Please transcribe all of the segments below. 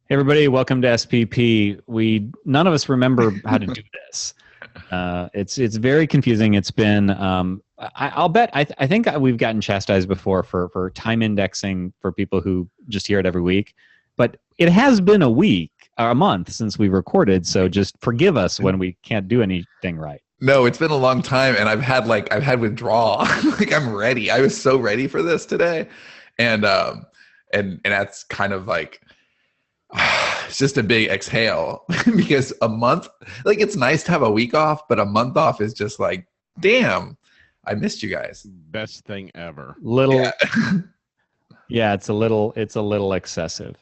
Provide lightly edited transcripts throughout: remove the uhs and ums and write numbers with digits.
Hey everybody, welcome to SPP. None of us remember how to do this. It's very confusing. It's been I'll bet I think we've gotten chastised before for time indexing for people who just hear it every week. But it has been a week or a month since we recorded, so just forgive us when we can't do anything right. No, it's been a long time, and I've had withdrawal. Like I'm ready. I was so ready for this today, and that's kind of like it's just a big exhale because a month, like it's nice to have a week off, but a month off is just like, damn, I missed you guys. Best thing ever. Yeah, it's a little excessive.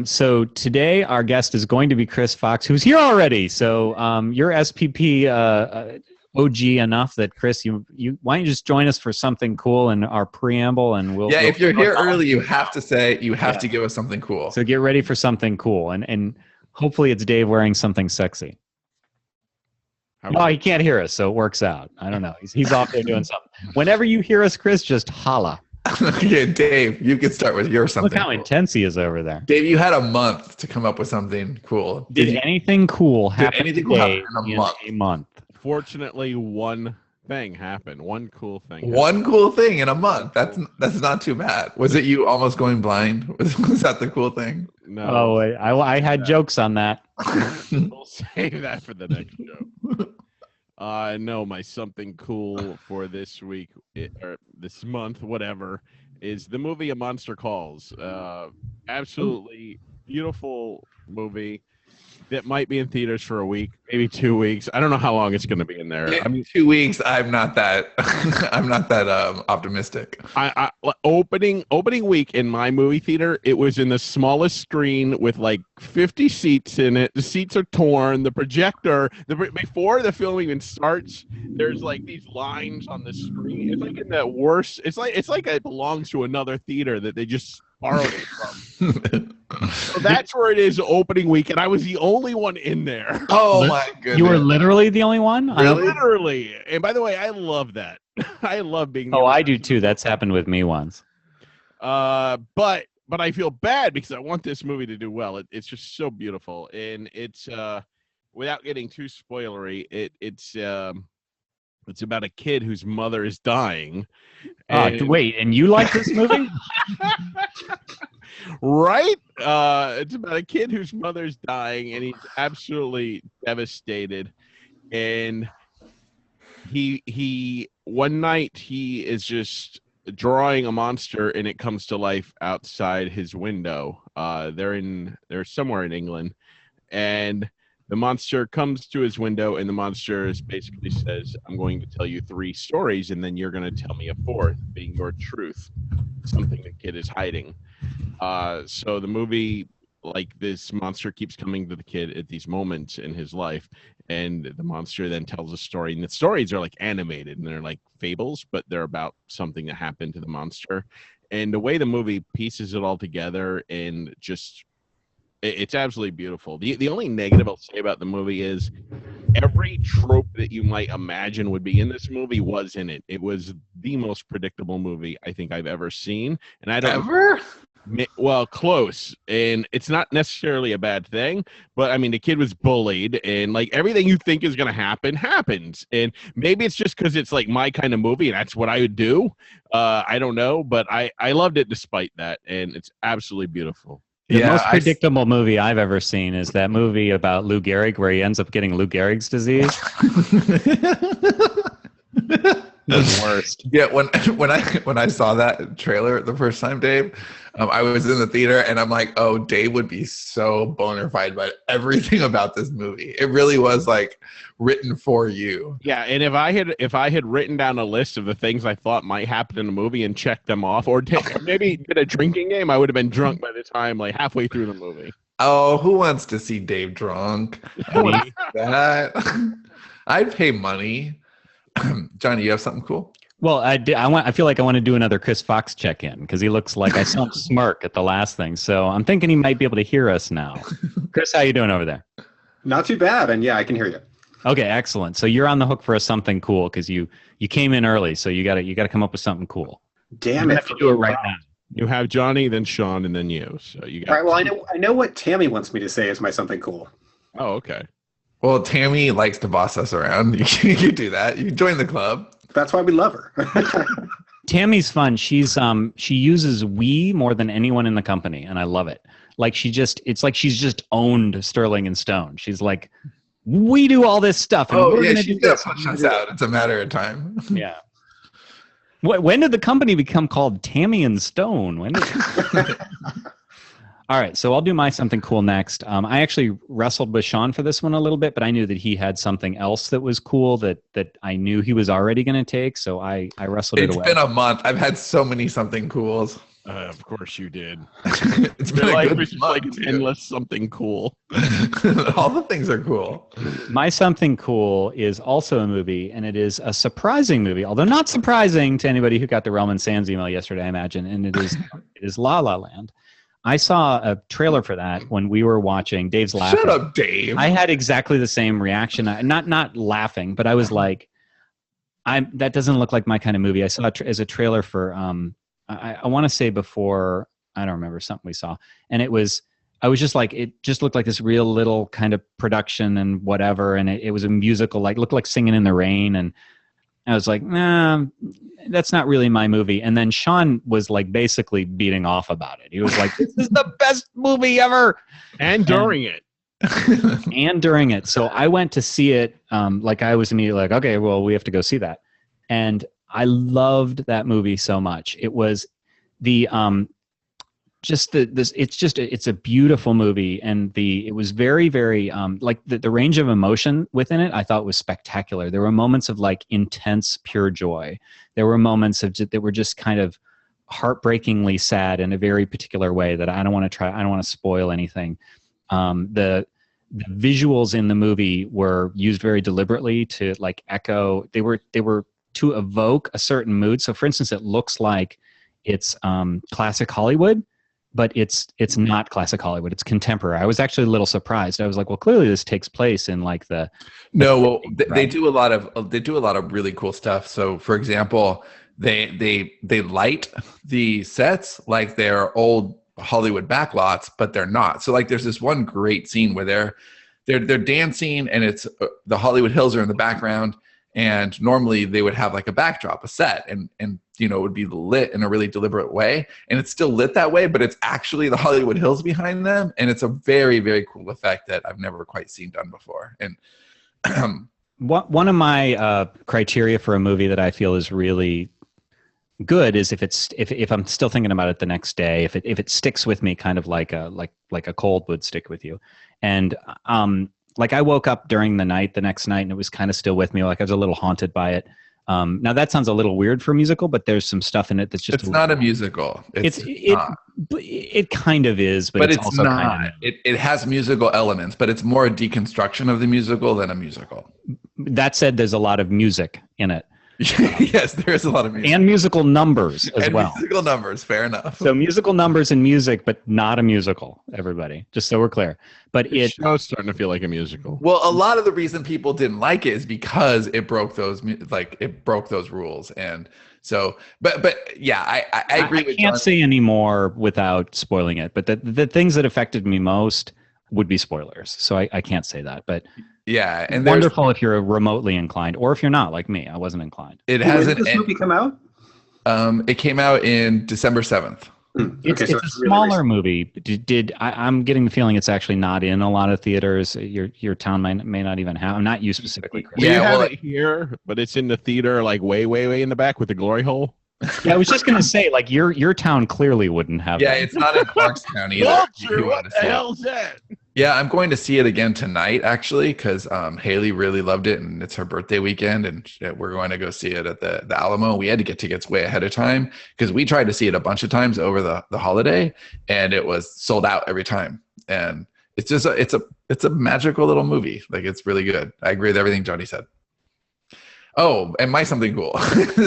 So today our guest is going to be Chris Fox, who's here already. So you're SPP OG enough that Chris, you why don't you just join us for something cool in our preamble, and we'll. Yeah, if you're here early, you have to give us something cool. So get ready for something cool, and hopefully it's Dave wearing something sexy. No, he can't hear us, so it works out. I don't know. He's off there doing something. Whenever you hear us, Chris, just holla. Okay, Dave, you can start with your something. Look how intense he is over there. Dave, you had a month to come up with something cool. Did anything cool happen in a month? Fortunately, one thing happened. One cool thing. One cool thing in a month. That's not too bad. Was it you almost going blind? Was that the cool thing? No. Oh, I had jokes on that. We'll save that for the next joke. No, my something cool for this week or this month, whatever, is the movie A Monster Calls. Absolutely beautiful movie that might be in theaters for a week, maybe 2 weeks. I don't know how long it's going to be in there. I mean, 2 weeks. I'm not that. I'm not that optimistic. Opening week in my movie theater, it was in the smallest screen with like 50 seats in it. The seats are torn. The projector. Before the film even starts, there's like these lines on the screen. It's like in the worst. It's like it belongs to another theater that they just borrowed it from. So that's where it is opening week, and I was the only one in there. Oh my goodness! You were literally the only one? Really? Literally. And by the way, I love that. I love being. I do too. That's happened with me once. But I feel bad because I want this movie to do well. It's just so beautiful, and it's without getting too spoilery, it's about a kid whose mother is dying. Wait, and you like this movie? Right? It's about a kid whose mother's dying, and he's absolutely devastated. And he one night he is just drawing a monster, and it comes to life outside his window. They're somewhere in England, and the monster comes to his window, and the monster basically says, I'm going to tell you 3 stories, and then you're going to tell me a 4th, being your truth, something the kid is hiding. So the movie, like this monster keeps coming to the kid at these moments in his life, and the monster then tells a story, and the stories are like animated, and they're like fables, but they're about something that happened to the monster. And the way the movie pieces it all together and just... it's absolutely beautiful. The only negative I'll say about the movie is every trope that you might imagine would be in this movie was in it. It was the most predictable movie I think I've ever seen. And I don't ever? Well, close. And it's not necessarily a bad thing, but I mean, the kid was bullied, and like everything you think is going to happen happens. And maybe it's just because it's like my kind of movie and that's what I would do. I don't know, but I loved it despite that. And it's absolutely beautiful. The most predictable movie I've ever seen is that movie about Lou Gehrig where he ends up getting Lou Gehrig's disease. The worst. Yeah, when I saw that trailer the first time, Dave, I was in the theater and I'm like, oh, Dave would be so bona fide by everything about this movie. It really was like written for you. Yeah, and if I had written down a list of the things I thought might happen in the movie and checked them off, or maybe did a drinking game, I would have been drunk by the time like halfway through the movie. Oh, who wants to see Dave drunk? That I'd pay money. Johnny, you have something cool? Well, I feel like I want to do another Chris Fox check-in because he looks like I saw him smirk at the last thing. So I'm thinking he might be able to hear us now. Chris, how you doing over there? Not too bad, and yeah, I can hear you. Okay, excellent. So you're on the hook for something cool because you came in early, so you got to come up with something cool. Damn you it! have to do it right now. You have Johnny, then Sean, and then you. So you got. All right. Well, I know what Tammy wants me to say is my something cool. Oh, okay. Well, Tammy likes to boss us around. You do that. You join the club. That's why we love her. Tammy's fun. She uses we more than anyone in the company, and I love it. Like it's like she's just owned Sterling and Stone. She's like, we do all this stuff, and we're gonna do this. Push us out. It's a matter of time. Yeah. When did the company become called Tammy and Stone? When did All right, so I'll do my something cool next. I actually wrestled with Sean for this one a little bit, but I knew that he had something else that was cool that I knew he was already going to take, so I wrestled it away. It's been a month. I've had so many something cools. Of course you did. It's been a good month. Like endless something cool. All the things are cool. My something cool is also a movie, and it is a surprising movie, although not surprising to anybody who got the Relman Sands email yesterday, I imagine, and it is La La Land. I saw a trailer for that when we were watching. Dave's laughing. Shut up, Dave. I had exactly the same reaction. Not laughing, but I was like, that doesn't look like my kind of movie. I saw it as a trailer for, I want to say before, I don't remember, something we saw. And I was just like, it just looked like this real little kind of production and whatever. And it was a musical, like looked like Singing in the Rain. And I was like, nah, that's not really my movie. And then Sean was like basically beating off about it. He was like, this is the best movie ever. And during it. And during it. So I went to see it. Like I was immediately like, okay, well, we have to go see that. And I loved that movie so much. It was the, it's a beautiful movie, and it was very, very like the range of emotion within it I thought was spectacular. There were moments of like intense pure joy. There were moments that were just kind of heartbreakingly sad in a very particular way that I don't want to spoil anything. The visuals in the movie were used very deliberately to like echo. They were to evoke a certain mood. So for instance, it looks like it's classic Hollywood, but it's not classic Hollywood. It's contemporary. I was actually a little surprised. I was like, well, clearly this takes place in like the. No, well, they do a lot of really cool stuff. So, for example, they light the sets like they're old Hollywood backlots, but they're not. So, like, there's this one great scene where they're dancing, and it's the Hollywood Hills are in the background. And normally they would have like a backdrop, a set, and it would be lit in a really deliberate way. And it's still lit that way, but it's actually the Hollywood Hills behind them. And it's a very, very cool effect that I've never quite seen done before. And one of my criteria for a movie that I feel is really good is if I'm still thinking about it the next day, if it sticks with me kind of like a cold would stick with you. And like I woke up during the next night, and it was kind of still with me. Like I was a little haunted by it. Now that sounds a little weird for a musical, but there's some stuff in it that's just. It's not a musical. It kind of is, but it's also not. Kind of, it has musical elements, but it's more a deconstruction of the musical than a musical. That said, there's a lot of music in it. Yes, there is a lot of music. And musical numbers as well. Musical numbers, fair enough. So musical numbers and music, but not a musical, everybody. Just so we're clear. But it's starting to feel like a musical. Well, a lot of the reason people didn't like it is because it broke those rules. And so, but yeah, I agree with John. I can't say any more without spoiling it, but the things that affected me most would be spoilers. So I can't say that, but yeah, and wonderful if you're remotely inclined, or if you're not like me. I wasn't inclined. It hasn't. When did this movie come out? It came out in December 7th. It's a smaller movie. I'm getting the feeling it's actually not in a lot of theaters. Your town may not even have. Not you specifically, Chris. We have it here, but it's in the theater, like way in the back with the glory hole. Yeah, I was just gonna say, like your town clearly wouldn't have. Yeah, that. It's not in Clarkstown either. Vulture, what the hell's that? Yeah, I'm going to see it again tonight, actually, because Haley really loved it, and it's her birthday weekend, and we're going to go see it at the Alamo. We had to get tickets way ahead of time because we tried to see it a bunch of times over the holiday, and it was sold out every time. And it's just it's a magical little movie. Like, it's really good. I agree with everything Johnny said. Oh, and my something cool.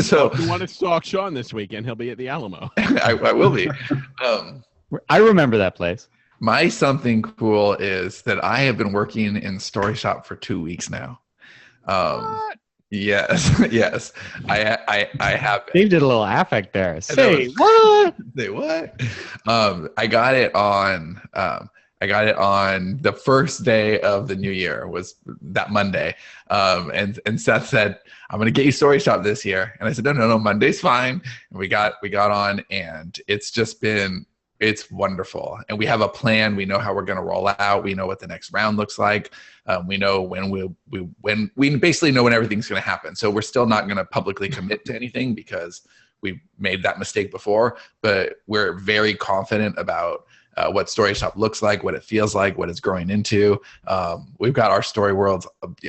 So if you want to stalk Sean this weekend, he'll be at the Alamo. I will be. I remember that place. My something cool is that I have been working in Story Shop for 2 weeks now. Yes, yes, I have it. Dave did a little affect there. I Say know. what? Say what? I got it on. I got it on the first day of the new year, was that Monday. And Seth said, "I'm going to get you Story Shop this year," and I said, "No, Monday's fine." And we got on, and it's wonderful. And we have a plan. We know how we're going to roll out. We know what the next round looks like. We know when we basically know when everything's going to happen. So we're still not going to publicly commit to anything because we made that mistake before, but we're very confident about what Story Shop looks like, what it feels like, what it's growing into. We've got our story worlds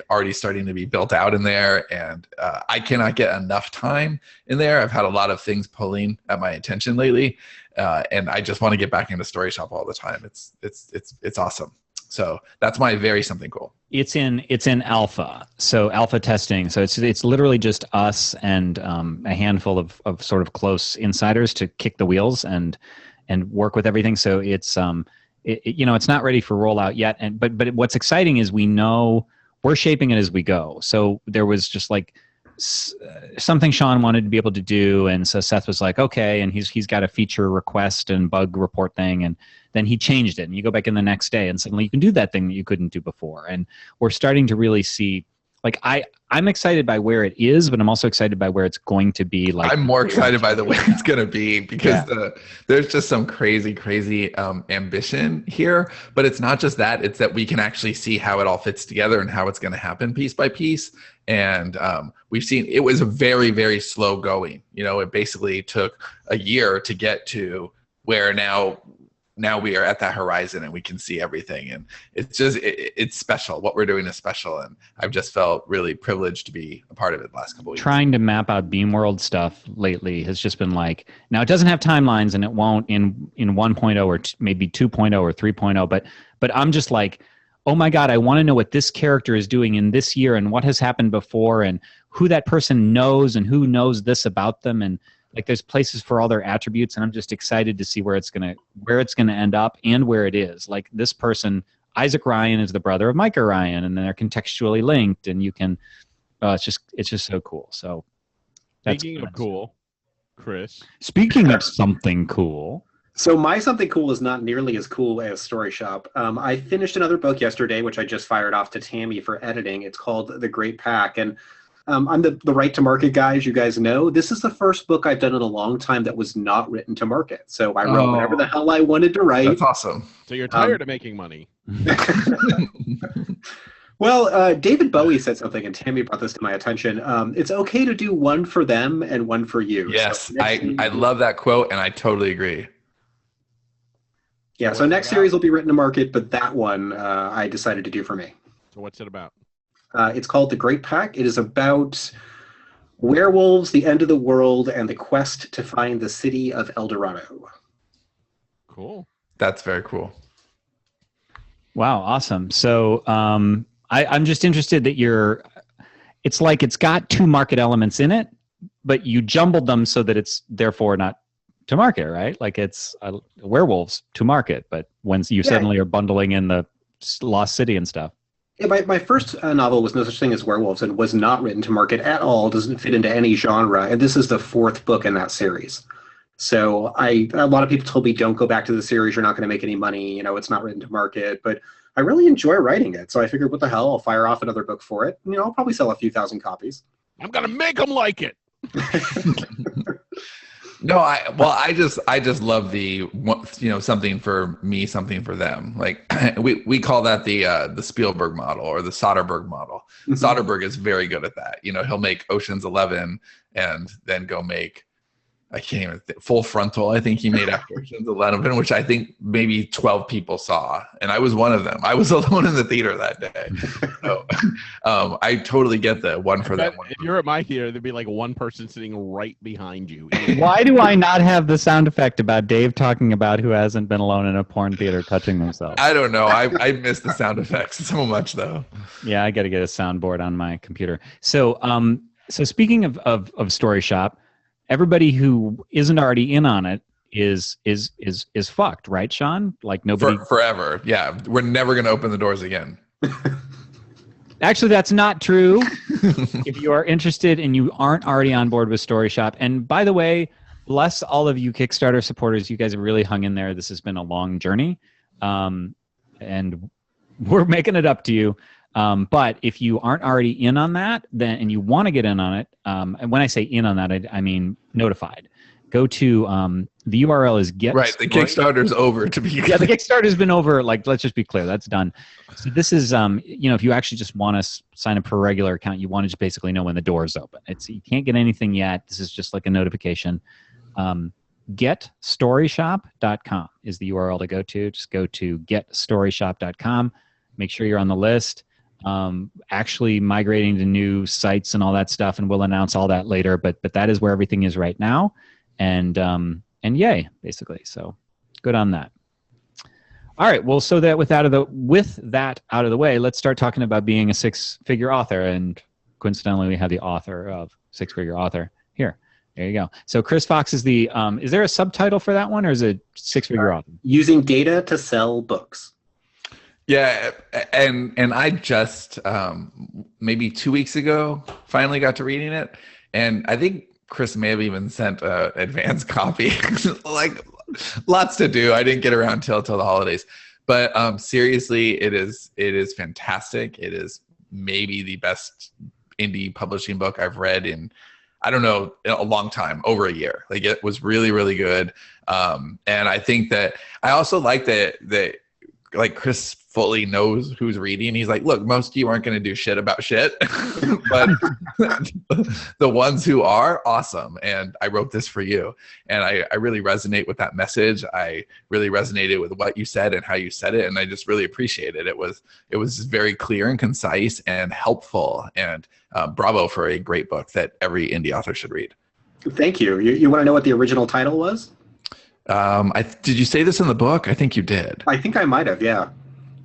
already starting to be built out in there, and I cannot get enough time in there. I've had a lot of things pulling at my attention lately, and I just want to get back into Story Shop all the time. It's awesome. So that's my very something cool. It's in alpha, so alpha testing. So it's literally just us and a handful of sort of close insiders to kick the wheels and work with everything. So it's it's not ready for rollout yet. But what's exciting is we know we're shaping it as we go. So there was just like something Sean wanted to be able to do, and so Seth was like, okay, and he's got a feature request and bug report thing, and then he changed it, and you go back in the next day and suddenly you can do that thing that you couldn't do before. And we're starting to really see, like, I'm excited by where it is, but I'm also excited by where it's going to be. Like, I'm more excited by the way it's going to be, because there's just some crazy ambition here. But it's not just that; it's that we can actually see how it all fits together and how it's going to happen piece by piece. And we've seen it was very, very slow going. It basically took a year to get to where now we are at that horizon and we can see everything. And it's just, it's special. What we're doing is special. And I've just felt really privileged to be a part of it the last couple of weeks. Trying to map out Beamworld stuff lately has just been like, now it doesn't have timelines and it won't in 1.0 or maybe 2.0 or 3.0, but I'm just like, oh my God, I want to know what this character is doing in this year and what has happened before and who that person knows and who knows this about them. And like, there's places for all their attributes, and I'm just excited to see where it's gonna end up and where it is. Like, this person, Isaac Ryan, is the brother of Micah Ryan, and they're contextually linked, and you can. It's just so cool. So, speaking of cool, Chris. Speaking of something cool. So my something cool is not nearly as cool as Story Shop. I finished another book yesterday, which I just fired off to Tammy for editing. It's called The Great Pack, and I'm the right to market guy, as you guys know. This is the first book I've done in a long time that was not written to market. So I wrote whatever the hell I wanted to write. That's awesome. So you're tired of making money. Well, David Bowie said something, and Tammy brought this to my attention. It's okay to do one for them and one for you. Yes, so I love that quote, and I totally agree. Yeah, so next series will be written to market, but that one I decided to do for me. So what's it about? It's called The Great Pack. It is about werewolves, the end of the world, and the quest to find the city of El Dorado. Cool. That's very cool. Wow, awesome. So I'm just interested that it's like it's got two market elements in it, but you jumbled them so that it's therefore not to market, right? Like, it's werewolves to market, but when you suddenly are bundling in the Lost City and stuff. Yeah, my first novel was No Such Thing as Werewolves and was not written to market at all, doesn't fit into any genre, and this is the fourth book in that series. So a lot of people told me, don't go back to the series, you're not going to make any money, it's not written to market, but I really enjoy writing it, so I figured, what the hell, I'll fire off another book for it. I'll probably sell a few thousand copies. I'm going to make them like it. No, I just love the something for me, something for them. Like, we call that the Spielberg model or the Soderbergh model. Mm-hmm. Soderbergh is very good at that. He'll make Ocean's 11 and then go make, I can't even think, Full Frontal. I think he made after Ocean's 11, which I think maybe 12 people saw, and I was one of them. I was alone in the theater that day. So, I totally get the one for that one. If you're at my theater, there'd be like one person sitting right behind you. Why do I not have the sound effect about Dave talking about who hasn't been alone in a porn theater touching themselves? I don't know. I missed the sound effects so much, though. Yeah, I got to get a soundboard on my computer. So, speaking of Story Shop, everybody who isn't already in on it is fucked, right, Sean? Like, nobody forever. Yeah, we're never going to open the doors again. Actually, that's not true. If you are interested and you aren't already on board with Story Shop, and by the way, bless all of you Kickstarter supporters. You guys have really hung in there. This has been a long journey, and we're making it up to you. But if you aren't already in on that, then and you want to get in on it, and when I say in on that, I mean notified. Go to the URL is get. Right, the Kickstarter's over to be. Yeah, the Kickstarter's been over. Like, let's just be clear, that's done. So this is, if you actually just want to sign up for a regular account, you want to just basically know when the door is open. You can't get anything yet. This is just like a notification. Getstoryshop.com is the URL to go to. Just go to getstoryshop.com. Make sure you're on the list. Actually migrating to new sites and all that stuff, and we'll announce all that later. But that is where everything is right now. And yay, basically. So good on that. All right. Well, so that with that out of the way, let's start talking about being a six-figure author. And coincidentally, we have the author of Six-Figure Author here. There you go. So Chris Fox is the. Is there a subtitle for that one, or is it Six-Figure Author? Using data to sell books. Yeah, and I just maybe 2 weeks ago finally got to reading it, and I think Chris may have even sent an advance copy. Like, lots to do. I didn't get around till the holidays, but seriously, it is fantastic. It is maybe the best indie publishing book I've read in, I don't know, a long time, over a year. Like, it was really, really good, and I think that I also like that like Chris fully knows who's reading. He's like, look, most of you aren't going to do shit about shit, but the ones who are, awesome. And I wrote this for you. And I really resonate with that message. I really resonated with what you said and how you said it. And I just really appreciate it. It was very clear and concise and helpful. And bravo for a great book that every indie author should read. Thank you. You want to know what the original title was? Did you say this in the book? I think you did. I think I might have, yeah.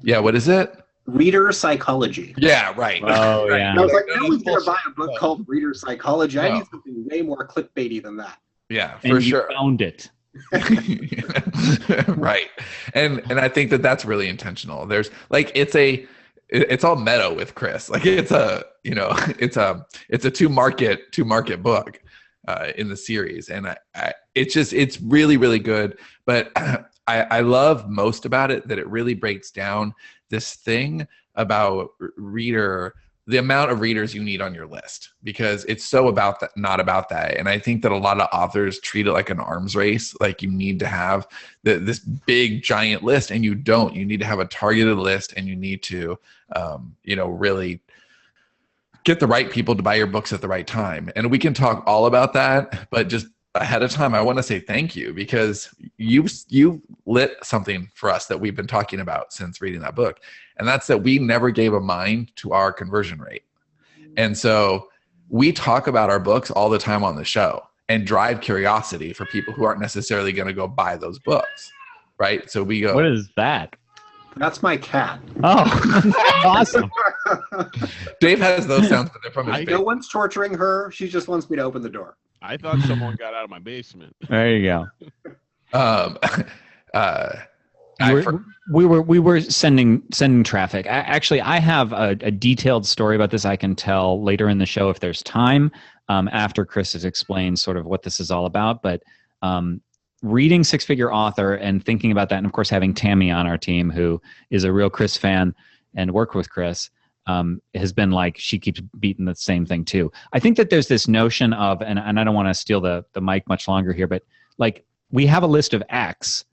Yeah, what is it? Reader Psychology. Yeah, right. Oh, yeah. And I was like, no one's going to buy a book called Reader Psychology. I need something way more clickbaity than that. Yeah, and for sure. You found it. Right. And I think that that's really intentional. There's like, it's all meta with Chris. Like, it's a two market book in the series. And it's really, really good. But I love most about it that it really breaks down this thing about the amount of readers you need on your list, because it's so about that, not about that. And I think that a lot of authors treat it like an arms race. Like, you need to have this big giant list, and you don't. You need to have a targeted list, and you need to, really get the right people to buy your books at the right time. And we can talk all about that, but just ahead of time, I want to say thank you, because you lit something for us that we've been talking about since reading that book. And that's that we never gave a mind to our conversion rate. And so we talk about our books all the time on the show and drive curiosity for people who aren't necessarily going to go buy those books. Right. So we go, what is that? That's my cat. Oh, awesome. Dave has those sounds, but they're from his face. No one's torturing her. She just wants me to open the door. I thought someone got out of my basement. There you go. We were sending traffic. I have a detailed story about this I can tell later in the show if there's time, after Chris has explained sort of what this is all about. But reading Six-Figure Author and thinking about that, and of course having Tammy on our team, who is a real Chris fan and worked with Chris, has been like, she keeps beating the same thing too. I think that there's this notion of, and I don't want to steal the mic much longer here, but like, we have a list of X,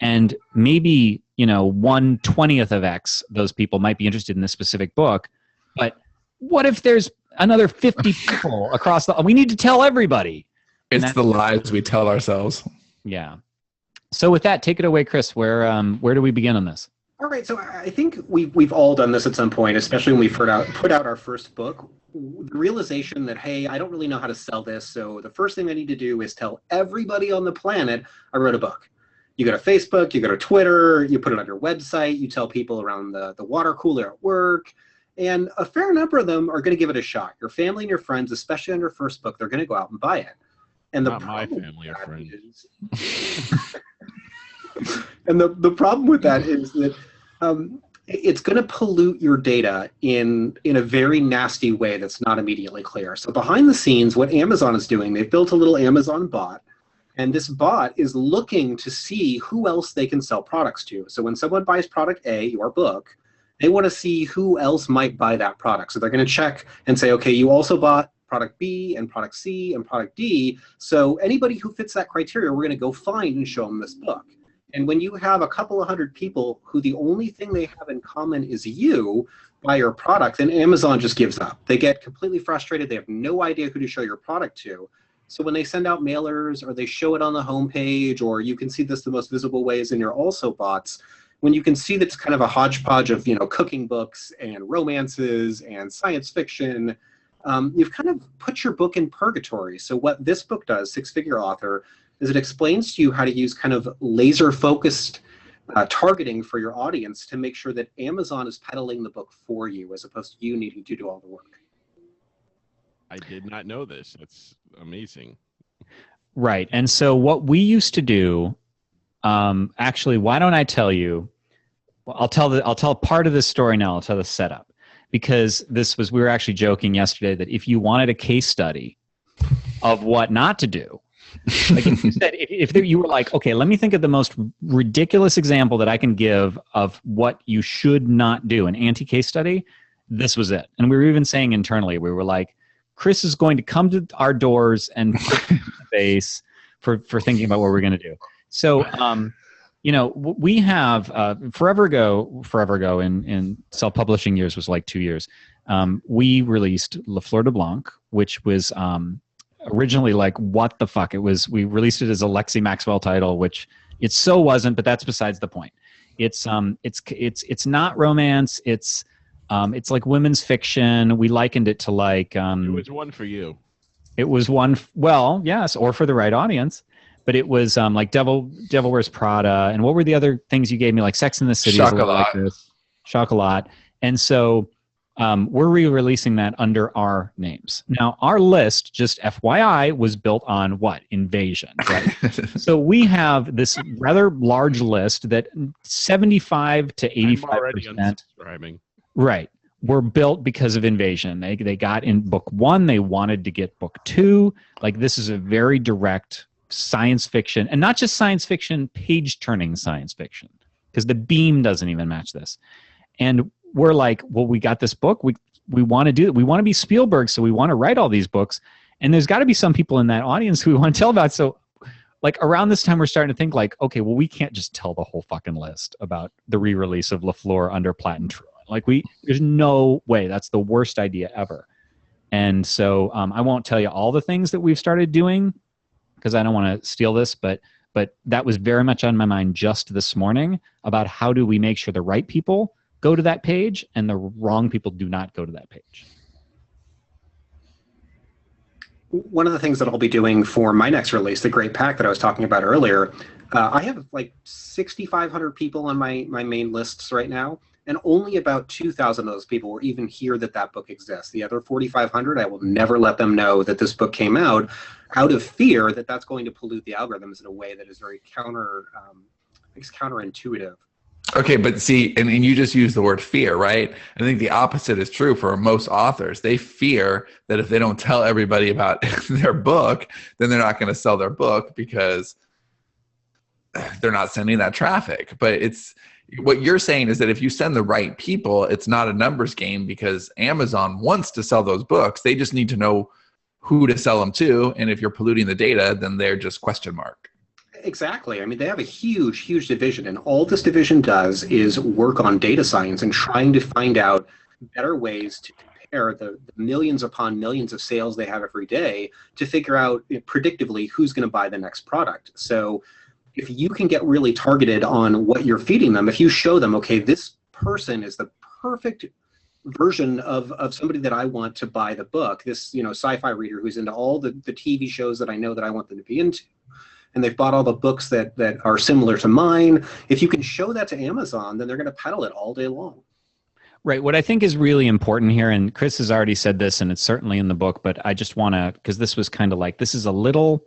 and maybe 1/20th of X, those people might be interested in this specific book. But what if there's another 50 people across we need to tell everybody. It's the lies we tell ourselves. Yeah. So with that, take it away, Chris. Where do we begin on this? All right, so I think we've all done this at some point, especially when we put out our first book. The realization that, hey, I don't really know how to sell this, so the first thing I need to do is tell everybody on the planet I wrote a book. You go to Facebook, you go to Twitter, you put it on your website, you tell people around the water cooler at work, and a fair number of them are going to give it a shot. Your family and your friends, especially on your first book, they're going to go out and buy it. And Not my family or friends. And the problem with that is that It's going to pollute your data in a very nasty way that's not immediately clear. So behind the scenes, what Amazon is doing, they've built a little Amazon bot, and this bot is looking to see who else they can sell products to. So when someone buys product A, your book, they want to see who else might buy that product. So they're going to check and say, okay, you also bought product B and product C and product D. So anybody who fits that criteria, we're going to go find and show them this book. And when you have a couple of hundred people who the only thing they have in common is you buy your product, then Amazon just gives up. They get completely frustrated. They have no idea who to show your product to. So when they send out mailers or they show it on the homepage, or you can see this the most visible ways in your also bots, when you can see that it's kind of a hodgepodge of, cooking books and romances and science fiction, you've kind of put your book in purgatory. So what this book does, Six Figure Author, is it explains to you how to use kind of laser-focused targeting for your audience to make sure that Amazon is peddling the book for you as opposed to you needing to do all the work. I did not know this. That's amazing. Right. And so what we used to do, actually, why don't I tell you? Well, I'll tell part of this story now. I'll tell the setup, because we were actually joking yesterday that if you wanted a case study of what not to do, like if you said, you were like, okay, let me think of the most ridiculous example that I can give of what you should not do, an anti-case study, this was it. And we were even saying internally, we were like, Chris is going to come to our doors and put in the face for thinking about what we're going to do. So, we have forever ago in self-publishing years was like 2 years. We released La Fleur de Blanc, which was originally like, what the fuck? We released it as a Lexi Maxwell title, which it so wasn't, but that's besides the point. It's not romance. It's like women's fiction. We likened it to like it was one for you. It was one, well, yes, or for the right audience. But it was like Devil Wears Prada, and what were the other things you gave me? Like Sex in the City, Chocolat. And so we're re-releasing that under our names. Now, our list, just FYI, was built on what? Invasion, right? So we have this rather large list that 75 to 85%. Right. Were built because of Invasion. They got in book 1. They wanted to get book 2. Like, this is a very direct science fiction, and not just science fiction, page-turning science fiction, because the beam doesn't even match this. And we're like, well, we got this book. We want to do it. We want to be Spielberg, so we want to write all these books. And there's got to be some people in that audience who we want to tell about. So, like, around this time, we're starting to think like, okay, well, we can't just tell the whole fucking list about the re-release of La Fleur under Platt and Truant. Like, there's no way. That's the worst idea ever. And so I won't tell you all the things that we've started doing, because I don't want to steal this, but that was very much on my mind just this morning about how do we make sure the right people go to that page and the wrong people do not go to that page. One of the things that I'll be doing for my next release, the Great Pack that I was talking about earlier, I have like 6,500 people on my main lists right now, and only about 2,000 of those people will even hear that book exists. The other 4,500, I will never let them know that this book came out of fear that that's going to pollute the algorithms in a way that is very counterintuitive. Okay, but see, and you just use the word fear, right? I think the opposite is true for most authors. They fear that if they don't tell everybody about their book, then they're not going to sell their book because they're not sending that traffic. But what you're saying is that if you send the right people, it's not a numbers game, because Amazon wants to sell those books. They just need to know who to sell them to. And if you're polluting the data, then they're just question mark. Exactly. I mean, they have a huge, huge division, and all this division does is work on data science and trying to find out better ways to compare the millions upon millions of sales they have every day to figure out predictively who's going to buy the next product. So if you can get really targeted on what you're feeding them, if you show them, okay, this person is the perfect version of somebody that I want to buy the book, this sci-fi reader who's into all the TV shows that I know that I want them to be into, and they've bought all the books that are similar to mine, if you can show that to Amazon, then they're going to peddle it all day long. Right. What I think is really important here, and Chris has already said this, and it's certainly in the book, but I just want to, because this was kind of like, this is a little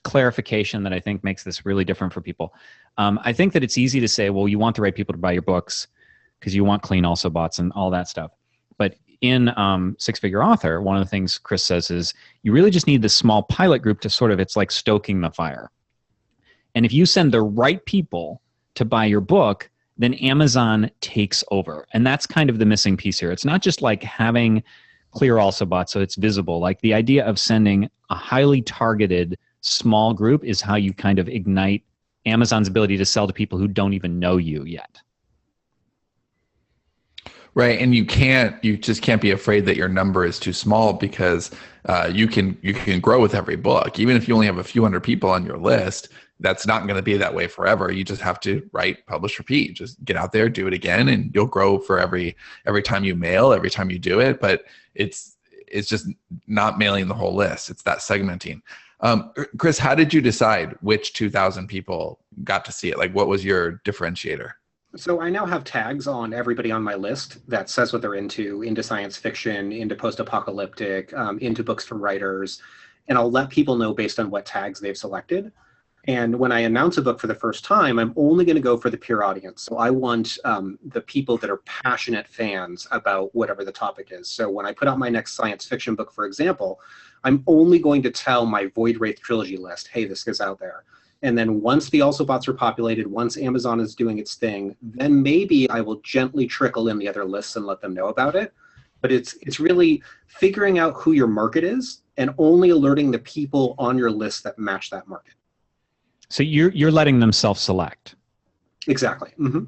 clarification that I think makes this really different for people. I think that it's easy to say, well, you want the right people to buy your books. because you want clean also bots and all that stuff. But in Six Figure Author, one of the things Chris says is you really just need this small pilot group to sort of, it's like stoking the fire. And if you send the right people to buy your book, then Amazon takes over. And that's kind of the missing piece here. It's not just like having clear also bots so it's visible. Like the idea of sending a highly targeted small group is how you kind of ignite Amazon's ability to sell to people who don't even know you yet. Right, and you just can't be afraid that your number is too small, because you can grow with every book. Even if you only have a few hundred people on your list, that's not going to be that way forever. You just have to write, publish, repeat. Just get out there, do it again, and you'll grow for every time you mail, every time you do it. But it's just not mailing the whole list. It's that segmenting. Chris, how did you decide which 2,000 people got to see it? Like, what was your differentiator? So I now have tags on everybody on my list that says what they're into science fiction, into post-apocalyptic, into books for writers, and I'll let people know based on what tags they've selected. And when I announce a book for the first time, I'm only going to go for the pure audience. So I want the people that are passionate fans about whatever the topic is. So when I put out my next science fiction book, for example, I'm only going to tell my Void Wraith trilogy list, hey, this is out there. And then once the also bots are populated, once Amazon is doing its thing, then maybe I will gently trickle in the other lists and let them know about it. But it's really figuring out who your market is and only alerting the people on your list that match that market. So you're letting them self-select. Exactly. Mm-hmm.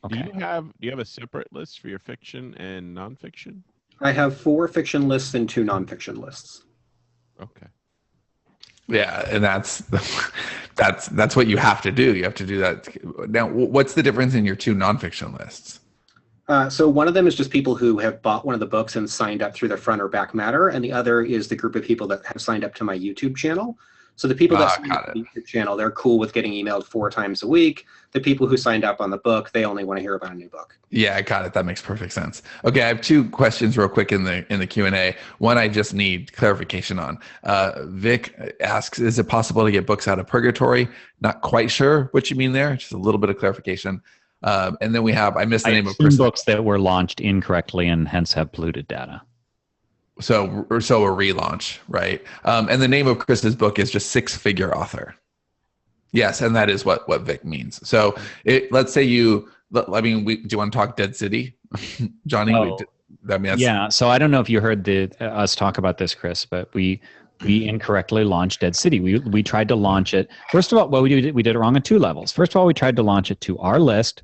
Okay. Do you have a separate list for your fiction and nonfiction? I have 4 fiction lists and 2 nonfiction lists. Okay. Yeah, and that's what you have to do. You have to do that. Now, what's the difference in your 2 nonfiction lists? So one of them is just people who have bought one of the books and signed up through the front or back matter, and the other is the group of people that have signed up to my YouTube channel. So the people that signed up to the YouTube channel, they're cool with getting emailed 4 times a week. The people who signed up on the book, they only want to hear about a new book. Yeah, I got it. That makes perfect sense. Okay, I have 2 questions real quick in the Q&A. One I just need clarification on. Vic asks, is it possible to get books out of purgatory? Not quite sure what you mean there. Just a little bit of clarification. And then I missed the name of Chris. Books that were launched incorrectly and hence have polluted data. So a relaunch, right? And the name of Chris's book is just Six Figure Author. Yes, and that is what Vic means. So let's say do you want to talk Dead City, Johnny? Oh. Yeah. So I don't know if you heard us talk about this, Chris, but we incorrectly launched Dead City. We tried to launch it. First of all, we did it wrong on 2 levels. First of all, we tried to launch it to our list,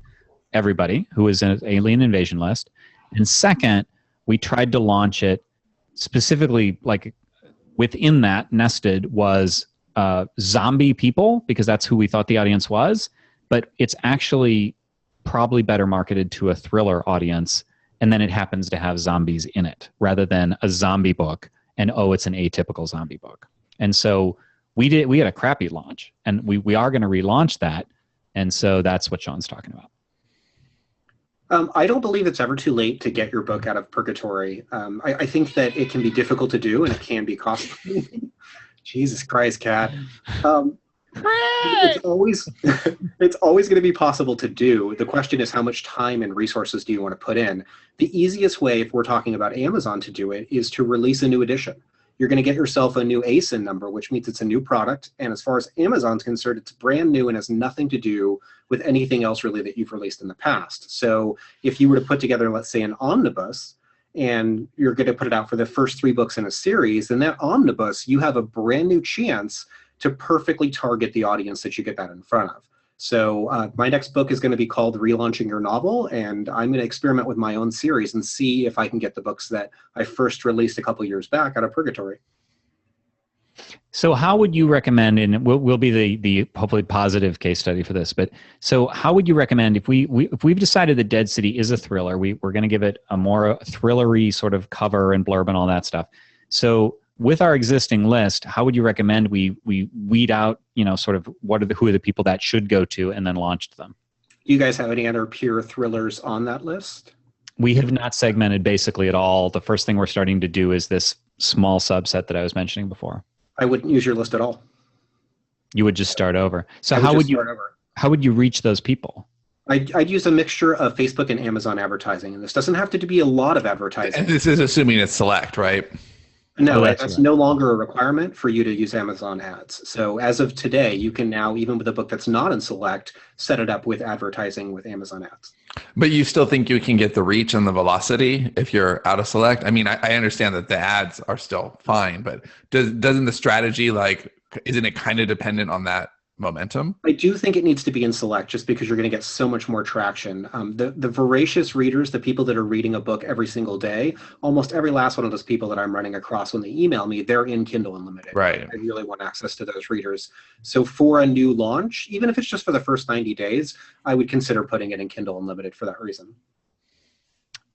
everybody who is an alien invasion list, and second, we tried to launch it specifically, like within that nested was zombie people, because that's who we thought the audience was, but it's actually probably better marketed to a thriller audience, and then it happens to have zombies in it rather than a zombie book and it's an atypical zombie book. And so we had a crappy launch, and we are going to relaunch that, and so that's what Sean's talking about. I don't believe it's ever too late to get your book out of purgatory. I think that it can be difficult to do, and it can be costly. Jesus Christ, Kat. It's always going to be possible to do. The question is, how much time and resources do you want to put in? The easiest way, if we're talking about Amazon, to do it is to release a new edition. You're going to get yourself a new ASIN number, which means it's a new product. And as far as Amazon's concerned, it's brand new and has nothing to do with anything else really that you've released in the past. So if you were to put together, let's say, an omnibus, and you're going to put it out for the first 3 books in a series, then that omnibus, you have a brand new chance to perfectly target the audience that you get that in front of. So my next book is going to be called Relaunching Your Novel, and I'm going to experiment with my own series and see if I can get the books that I first released a couple years back out of purgatory. So how would you recommend, and we'll be the hopefully positive case study for this, but so how would you recommend if we've decided that Dead City is a thriller, we're going to give it a more thrillery sort of cover and blurb and all that stuff. So with our existing list, how would you recommend we weed out, sort of who are the people that should go to and then launched them? Do you guys have any other pure thrillers on that list? We have not segmented basically at all. The first thing we're starting to do is this small subset that I was mentioning before. I wouldn't use your list at all. You would just start over. So how would you reach those people? I'd use a mixture of Facebook and Amazon advertising, and this doesn't have to be a lot of And advertising. this is assuming it's select, right? No, Oh, that's that's right. no longer a requirement for you to use Amazon ads. So as of today, you can now, even with a book that's not in Select, set it up with advertising with Amazon ads. But you still think you can get the reach and the velocity if you're out of select? I mean, I understand that the ads are still fine, but doesn't the strategy, like, isn't it kind of dependent on that momentum? I do think it needs to be in Select just because you're going to get so much more traction. The voracious readers, the people that are reading a book every single day, almost every last one of those people that I'm running across when they email me, they're in Kindle Unlimited. Right. I really want access to those readers. So for a new launch, even if it's just for the first 90 days, I would consider putting it in Kindle Unlimited for that reason.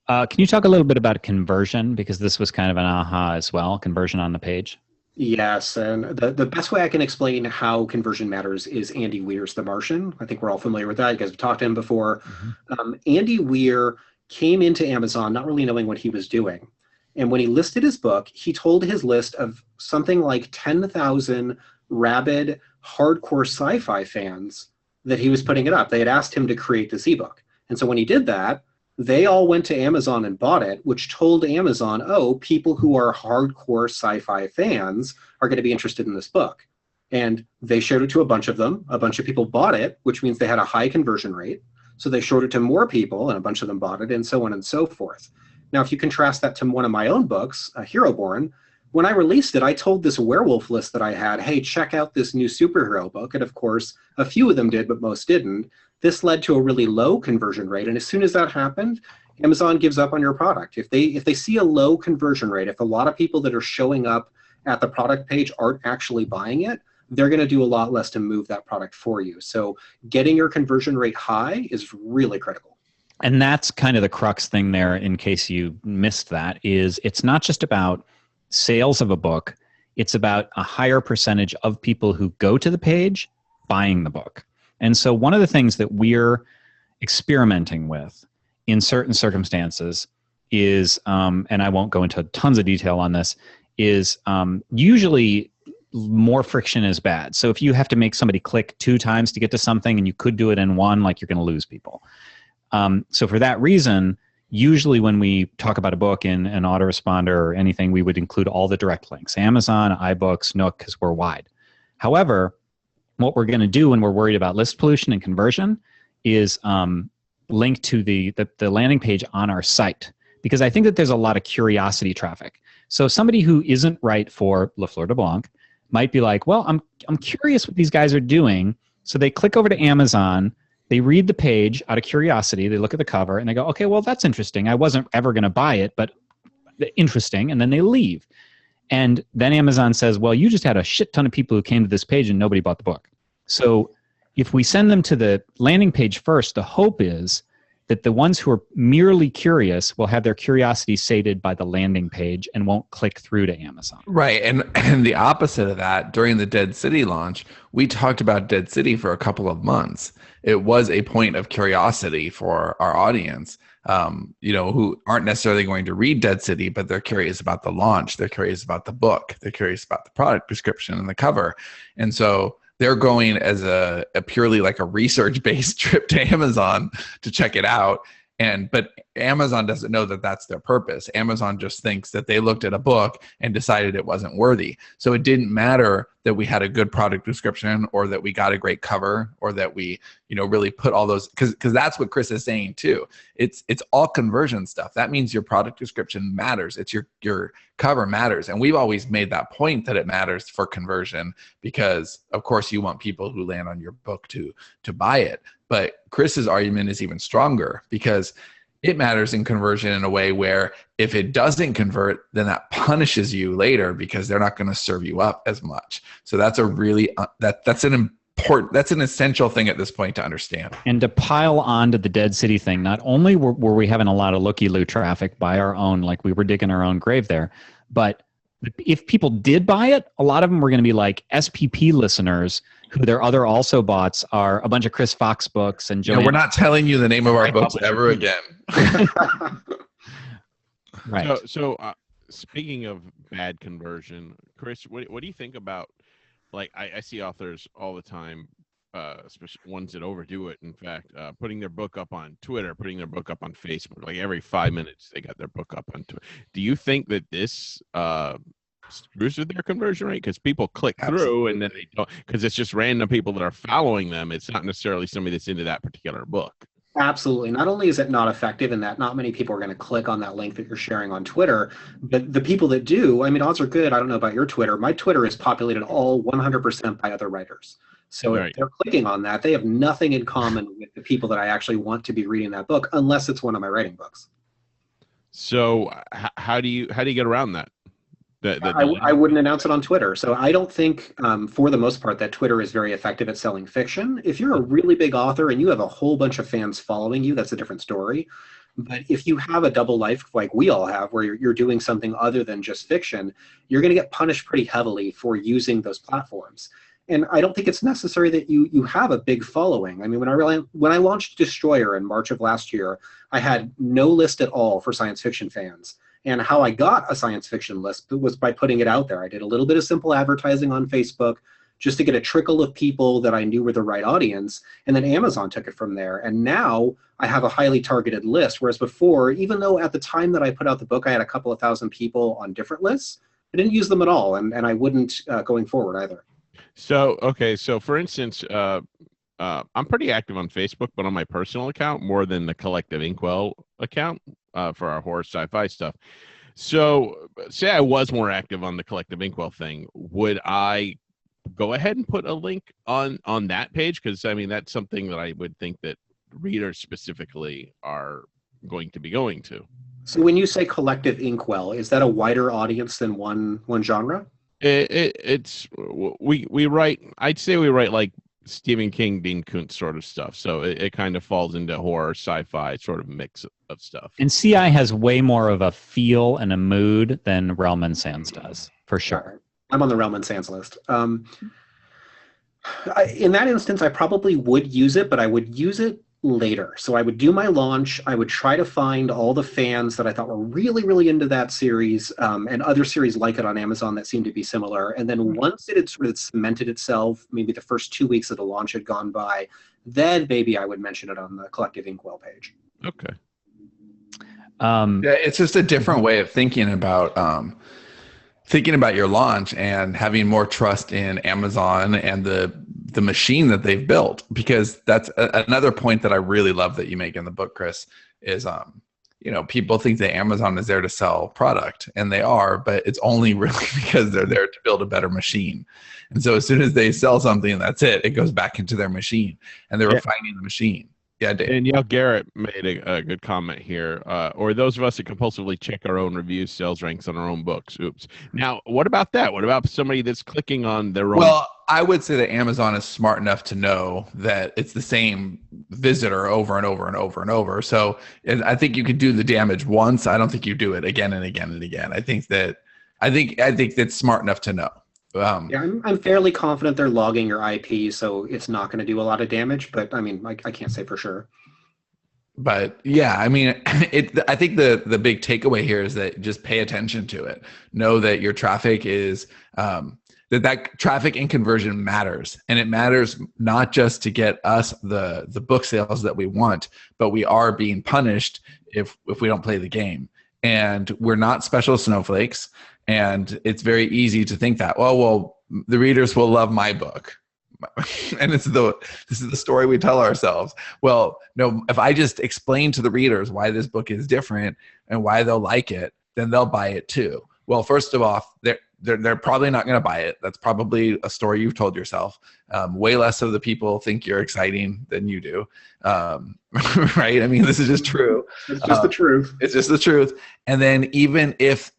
Can you talk a little bit about conversion? Because this was kind of an aha as well, conversion on the page. Yes, and the best way I can explain how conversion matters is Andy Weir's The Martian. I think we're all familiar with that. You guys have talked to him before. Andy Weir came into Amazon not really knowing what he was doing. And when he listed his book, he told his list of something like 10,000 rabid, hardcore sci-fi fans that he was putting it up. They had asked him to create this ebook. And so when he did that, they all went to Amazon and bought it, which told Amazon, oh, people who are hardcore sci-fi fans are going to be interested in this book. And they showed it to a bunch of them. A bunch of people bought it, which means they had a high conversion rate. So they showed it to more people, and a bunch of them bought it, and so on and so forth. Now, if you contrast that to one of my own books, Hero Born, when I released it, I told this werewolf list that I had, hey, check out this new superhero book. And of course, a few of them did, but most didn't. This led to a really low conversion rate. And as soon as that happened, Amazon gives up on your product. If they see a low conversion rate, if a lot of people that are showing up at the product page aren't actually buying it, they're going to do a lot less to move that product for you. So getting your conversion rate high is really critical. And that's kind of the crux thing there, in case you missed that, is it's not just about sales of a book. It's about a higher percentage of people who go to the page buying the book. And so one of the things that we're experimenting with in certain circumstances is, and I won't go into tons of detail on this, is usually more friction is bad. So if you have to make somebody click 2 times to get to something and you could do it in 1, like, you're going to lose people. So for that reason, usually when we talk about a book in an autoresponder or anything, we would include all the direct links, Amazon, iBooks, Nook, because we're wide. However, what we're going to do when we're worried about list pollution and conversion is link to the landing page on our site, because I think that there's a lot of curiosity traffic. So somebody who isn't right for Le Fleur de Blanc might be like, well, I'm curious what these guys are doing. So they click over to Amazon, they read the page out of curiosity, they look at the cover, and they go, okay, well, that's interesting. I wasn't ever going to buy it, but interesting. And then they leave. And then Amazon says, well, you just had a shit ton of people who came to this page and nobody bought the book. So if we send them to the landing page first, the hope is that the ones who are merely curious will have their curiosity sated by the landing page and won't click through to Amazon. Right. And the opposite of that, during the Dead City launch, we talked about Dead City for a couple of months. It was a point of curiosity for our audience, who aren't necessarily going to read Dead City, but they're curious about the launch. They're curious about the book. They're curious about the product description and the cover. And so they're going as a purely like a research-based trip to Amazon to check it out. But Amazon doesn't know that that's their purpose. Amazon just thinks that they looked at a book and decided it wasn't worthy. So it didn't matter that we had a good product description or that we got a great cover or that we, really put all those, because that's what Chris is saying too. It's all conversion stuff. That means your product description matters. It's your cover matters. And we've always made that point that it matters for conversion because of course you want people who land on your book to buy it. But Chris's argument is even stronger because it matters in conversion in a way where if it doesn't convert, then that punishes you later because they're not going to serve you up as much. So that's a really that's an essential thing at this point to understand. And to pile on to the Dead City thing, not only were we having a lot of looky-loo traffic by our own, like we were digging our own grave there, but if people did buy it, a lot of them were going to be like SPP listeners who their other also bots are a bunch of Chris Fox books and Joanne. We're not telling you the name of our books ever again. Right. So speaking of bad conversion, Chris, what do you think about, like, I see authors all the time especially ones that overdo it. In fact, putting their book up on Twitter, putting their book up on Facebook, like every 5 minutes they got their book up on Twitter. Do you think that this screws with their conversion rate? Because people click through and then they don't, because it's just random people that are following them. It's not necessarily somebody that's into that particular book. Absolutely. Not only is it not effective in that not many people are going to click on that link that you're sharing on Twitter, but the people that do, I mean, odds are good. I don't know about your Twitter. My Twitter is populated all 100% by other writers. So if they're clicking on that, they have nothing in common with the people that I actually want to be reading that book, unless it's one of my writing books. So how do you get around that? I wouldn't announce it on Twitter. So I don't think, for the most part, that Twitter is very effective at selling fiction. If you're a really big author and you have a whole bunch of fans following you, that's a different story. But if you have a double life like we all have, where you're doing something other than just fiction, you're going to get punished pretty heavily for using those platforms. And I don't think it's necessary that you have a big following. I mean, when I launched Destroyer in March of last year, I had no list at all for science fiction fans. And how I got a science fiction list was by putting it out there. I did a little bit of simple advertising on Facebook just to get a trickle of people that I knew were the right audience. And then Amazon took it from there. And now I have a highly targeted list. Whereas before, even though at the time that I put out the book, I had a couple of thousand people on different lists, I didn't use them at all. And I wouldn't going forward either. So, okay. So for instance, I'm pretty active on Facebook, but on my personal account more than the Collective Inkwell account for our horror sci-fi stuff. So say I was more active on the Collective Inkwell thing, would I go ahead and put a link on that page? Because I mean, that's something that I would think that readers specifically are going to be going to. So when you say Collective Inkwell, is that a wider audience than one genre? It's we write, I'd say we write like Stephen King, Dean Koontz sort of stuff. So it kind of falls into horror, sci-fi sort of mix of stuff. And CI has way more of a feel and a mood than Realm and Sands does, for sure. I'm on the Realm and Sands list. In that instance, I probably would use it, but I would use it later. So I would do my launch. I would try to find all the fans that I thought were really, really into that series and other series like it on Amazon that seemed to be similar. And then once it had sort of cemented itself, maybe the first 2 weeks of the launch had gone by, then maybe I would mention it on the Collective Inkwell page. Okay. Yeah, it's just a different way of thinking about your launch and having more trust in Amazon and the machine that they've built, because that's another point that I really love that you make in the book, Chris, is people think that Amazon is there to sell product, and they are, but it's only really because they're there to build a better machine. And so as soon as they sell something, that's it goes back into their machine, and they're refining the machine. Yeah, Dave. Danielle Garrett made a good comment here. Or those of us that compulsively check our own reviews, sales ranks on our own books. Oops. Now, what about that? What about somebody that's clicking on their own? Well, I would say that Amazon is smart enough to know that it's the same visitor over and over and over and over. So I think you could do the damage once. I don't think you do it again and again and again. I think that's smart enough to know. I'm fairly confident they're logging your IP, so it's not going to do a lot of damage. But I mean, I can't say for sure. But yeah, I mean, I think the big takeaway here is that just pay attention to it. Know that your traffic is that traffic and conversion matters, and it matters not just to get us the book sales that we want, but we are being punished if we don't play the game. And we're not special snowflakes. And it's very easy to think that, well, the readers will love my book. And this is the story we tell ourselves. Well, no, if I just explain to the readers why this book is different and why they'll like it, then they'll buy it too. Well, first of all, they're probably not going to buy it. That's probably a story you've told yourself. Way less of the people think you're exciting than you do. Right? I mean, this is just true. It's just the truth. It's just the truth. And then even if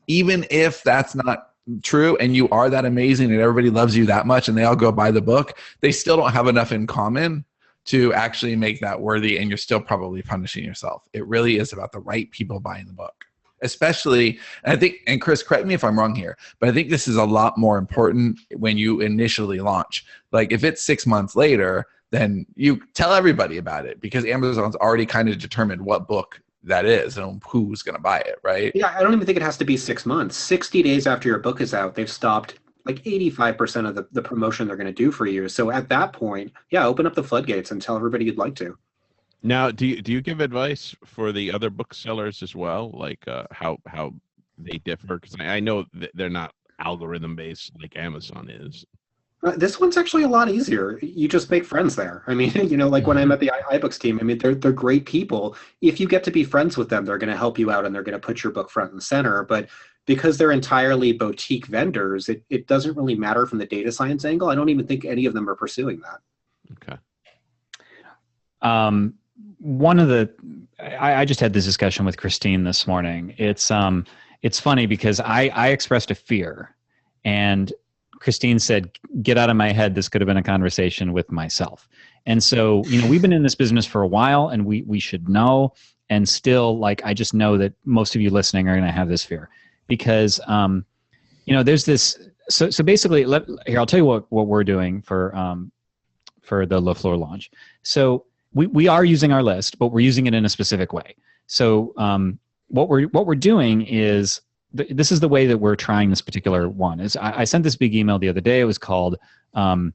that's not true and you are that amazing and everybody loves you that much and they all go buy the book, they still don't have enough in common to actually make that worthy, and you're still probably punishing yourself. It really is about the right people buying the book. Especially, and I think, and Chris, correct me if I'm wrong here, but I think this is a lot more important when you initially launch. Like if it's 6 months later, then you tell everybody about it, because Amazon's already kind of determined what book that is and who's going to buy it, right? Yeah, I don't even think it has to be 6 months. 60 days after your book is out, they've stopped like 85% of the promotion they're going to do for you. So at that point, yeah, open up the floodgates and tell everybody you'd like to. Now, do you give advice for the other booksellers as well, like how they differ? Because I know that they're not algorithm based like Amazon is. This one's actually a lot easier. You just make friends there. I mean, like when I met the iBooks team, I mean, they're great people. If you get to be friends with them, they're going to help you out and they're going to put your book front and center. But because they're entirely boutique vendors, it doesn't really matter from the data science angle. I don't even think any of them are pursuing that. Okay. One of the, I just had this discussion with Christine this morning. It's funny because I expressed a fear, and Christine said, "Get out of my head. This could have been a conversation with myself." And so, we've been in this business for a while, and we should know. And still, like, I just know that most of you listening are going to have this fear because, there's this. So basically, here I'll tell you what we're doing for the Le Fleur launch. So we are using our list, but we're using it in a specific way. So what we're doing is. This is the way that we're trying this particular one. Is I sent this big email the other day. It was called, one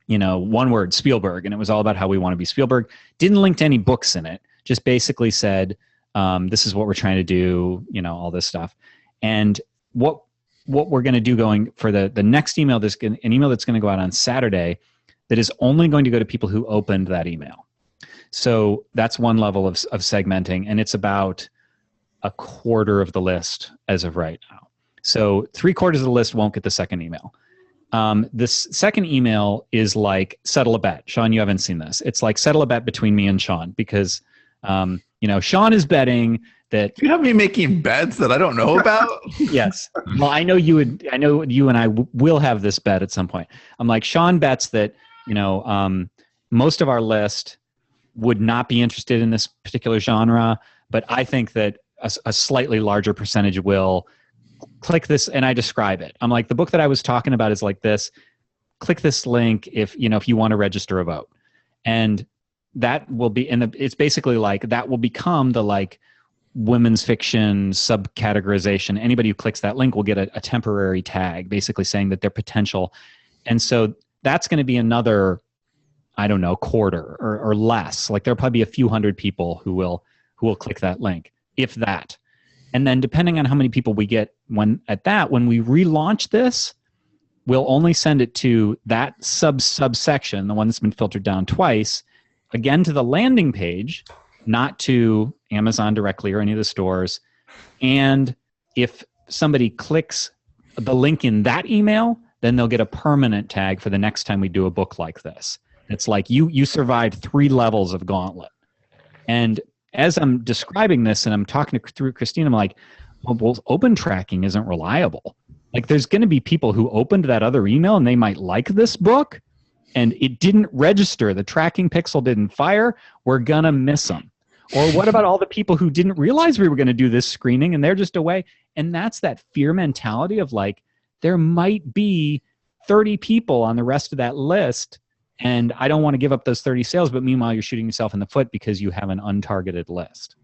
word, Spielberg, and it was all about how we want to be Spielberg. Didn't link to any books in it. Just basically said, this is what we're trying to do. All this stuff. And what we're going to do going for the next email, an email that's going to go out on Saturday, that is only going to go to people who opened that email. So that's one level of segmenting, and it's about a quarter of the list as of right now. So 3/4 of the list won't get the second email. This second email is like settle a bet. Sean, you haven't seen this. It's like settle a bet between me and Sean because, Sean is betting that. You have me making bets that I don't know about? Yes. Well, I know you and I will have this bet at some point. I'm like, Sean bets that, most of our list would not be interested in this particular genre, but I think that a slightly larger percentage will click this, and I describe it. I'm like, the book that I was talking about is like this. Click this link if you want to register a vote, and that will be. And it's basically like that will become the like women's fiction subcategorization. Anybody who clicks that link will get a temporary tag, basically saying that they're potential, and so that's going to be another, I don't know, quarter or less. Like there'll probably be a few hundred people who will click that link. If that. And then depending on how many people we get when we relaunch this, we'll only send it to that subsection, the one that's been filtered down twice, again to the landing page, not to Amazon directly or any of the stores. And if somebody clicks the link in that email, then they'll get a permanent tag for the next time we do a book like this. It's like you survived 3 levels of gauntlet. And as I'm describing this and I'm talking through Christine, I'm like, well, open tracking isn't reliable. Like there's going to be people who opened that other email and they might like this book and it didn't register. The tracking pixel didn't fire. We're going to miss them. Or what about all the people who didn't realize we were going to do this screening and they're just away? And that's that fear mentality of like, there might be 30 people on the rest of that list. And I don't want to give up those 30 sales, but meanwhile, you're shooting yourself in the foot because you have an untargeted list.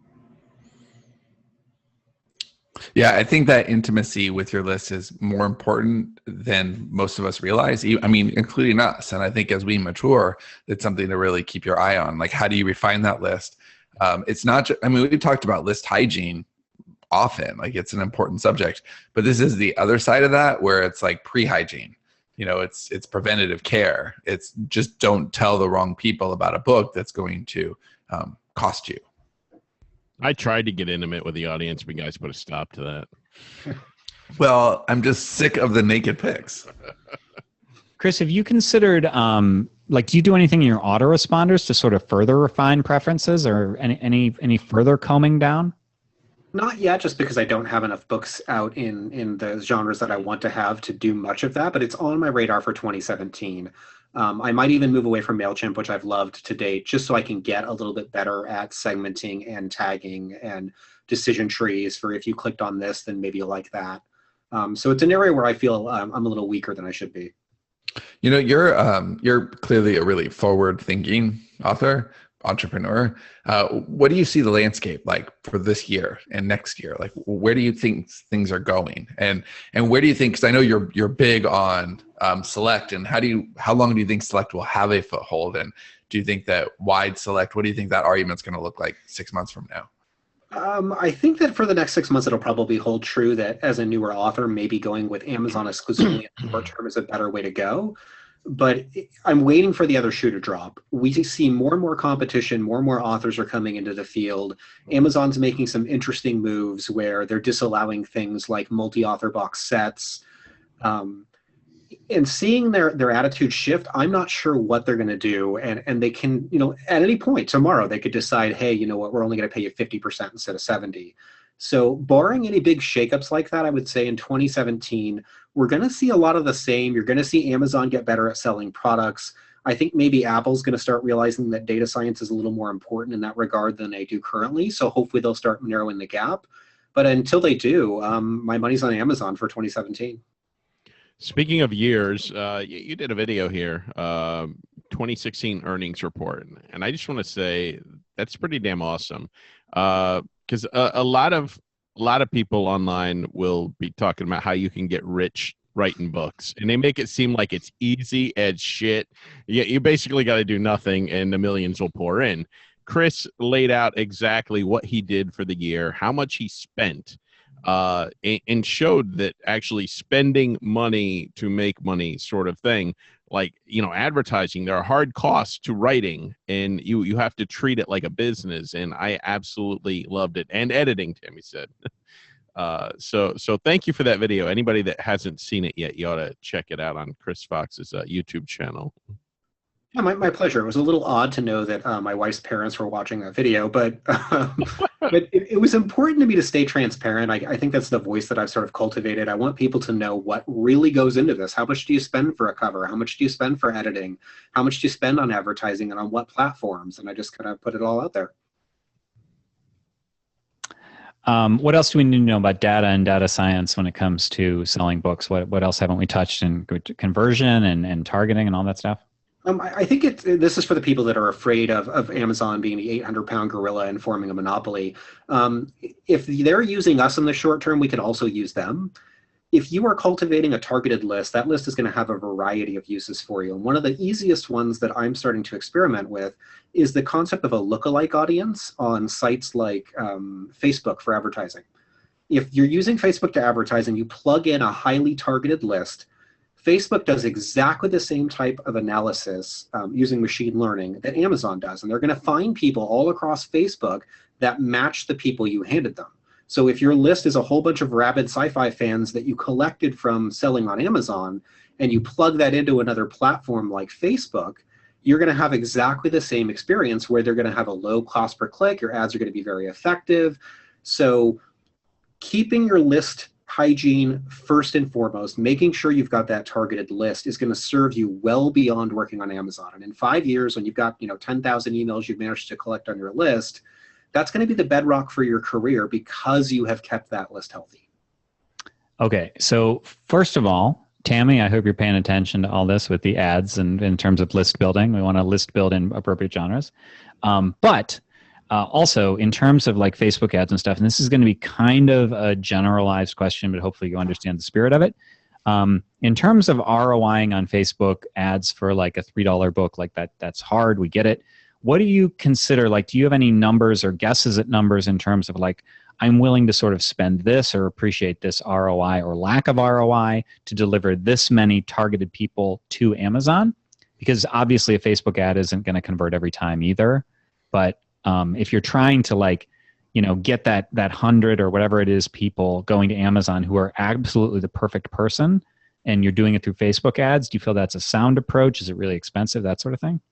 Yeah, I think that intimacy with your list is more important than most of us realize. I mean, including us. And I think as we mature, it's something to really keep your eye on. Like, how do you refine that list? It's not just, we've talked about list hygiene often, like it's an important subject, but this is the other side of that where it's like pre-hygiene. It's preventative care. It's just don't tell the wrong people about a book that's going to cost you. I tried to get intimate with the audience, but you guys put a stop to that. Well, I'm just sick of the naked pics. Chris, have you considered, do you do anything in your autoresponders to sort of further refine preferences or any further combing down? Not yet, just because I don't have enough books out in the genres that I want to have to do much of that, but it's on my radar for 2017. I might even move away from MailChimp, which I've loved to date, just so I can get a little bit better at segmenting and tagging and decision trees for if you clicked on this, then maybe you'll like that. So it's an area where I feel I'm a little weaker than I should be. You're clearly a really forward-thinking author. entrepreneur. What do you see the landscape like for this year and next year? Like, where do you think things are going, and where do you think? Because I know you're big on Select, and how long do you think Select will have a foothold? And do you think that wide Select? What do you think that argument's going to look like 6 months from now? I think that for the next 6 months, it'll probably hold true that as a newer author, maybe going with Amazon exclusively in the short term is a better way to go. But I'm waiting for the other shoe to drop. We see more and more competition, more and more authors are coming into the field. Amazon's making some interesting moves where they're disallowing things like multi-author box sets. And seeing their attitude shift, I'm not sure what they're going to do. And they can, at any point tomorrow, they could decide, hey, you know what, we're only going to pay you 50% instead of 70. So barring any big shakeups like that, I would say in 2017, we're going to see a lot of the same. You're going to see Amazon get better at selling products. I think maybe Apple's going to start realizing that data science is a little more important in that regard than they do currently. So hopefully they'll start narrowing the gap. But until they do, my money's on Amazon for 2017. Speaking of years, you did a video here, 2016 earnings report, and I just want to say that's pretty damn awesome. Because a lot of people online will be talking about how you can get rich writing books, and they make it seem like it's easy as shit. You basically got to do nothing, and the millions will pour in. Chris laid out exactly what he did for the year, how much he spent. And showed that actually spending money to make money sort of thing, like, advertising, there are hard costs to writing, and you have to treat it like a business. And I absolutely loved it. And editing, Tammy said. So thank you for that video. Anybody that hasn't seen it yet, you ought to check it out on Chris Fox's YouTube channel. Yeah, my pleasure. It was a little odd to know that my wife's parents were watching that video, but but it was important to me to stay transparent. I think that's the voice that I've sort of cultivated. I want people to know what really goes into this. How much do you spend for a cover? How much do you spend for editing? How much do you spend on advertising, and on what platforms? And I just kind of put it all out there. What else do we need to know about data and data science when it comes to selling books? What else haven't we touched in conversion and targeting and all that stuff? I think this is for the people that are afraid of Amazon being the 800-pound gorilla and forming a monopoly. If they're using us in the short term, we can also use them. If you are cultivating a targeted list, that list is going to have a variety of uses for you. And one of the easiest ones that I'm starting to experiment with is the concept of a lookalike audience on sites like Facebook for advertising. If you're using Facebook to advertise and you plug in a highly targeted list, Facebook does exactly the same type of analysis using machine learning that Amazon does. And they're going to find people all across Facebook that match the people you handed them. So if your list is a whole bunch of rabid sci-fi fans that you collected from selling on Amazon, and you plug that into another platform like Facebook, you're going to have exactly the same experience where they're going to have a low cost per click. Your ads are going to be very effective. So keeping your list hygiene first and foremost, making sure you've got that targeted list is going to serve you well beyond working on Amazon. And in 5 years, when you've got 10,000 emails you've managed to collect on your list, that's going to be the bedrock for your career because you have kept that list healthy. Okay, so first of all, Tammy, I hope you're paying attention to all this with the ads and in terms of list building. We want to list build in appropriate genres. But also, in terms of like Facebook ads and stuff, and this is going to be kind of a generalized question, but hopefully you understand the spirit of it. In terms of ROIing on Facebook ads for like a $3 book, like that's hard. We get it. What do you consider? Like, do you have any numbers or guesses at numbers in terms of like, I'm willing to sort of spend this or appreciate this ROI or lack of ROI to deliver this many targeted people to Amazon? Because obviously a Facebook ad isn't going to convert every time either. But if you're trying to like, get that 100 or whatever it is people going to Amazon who are absolutely the perfect person, and you're doing it through Facebook ads, do you feel that's a sound approach? Is it really expensive? That sort of thing?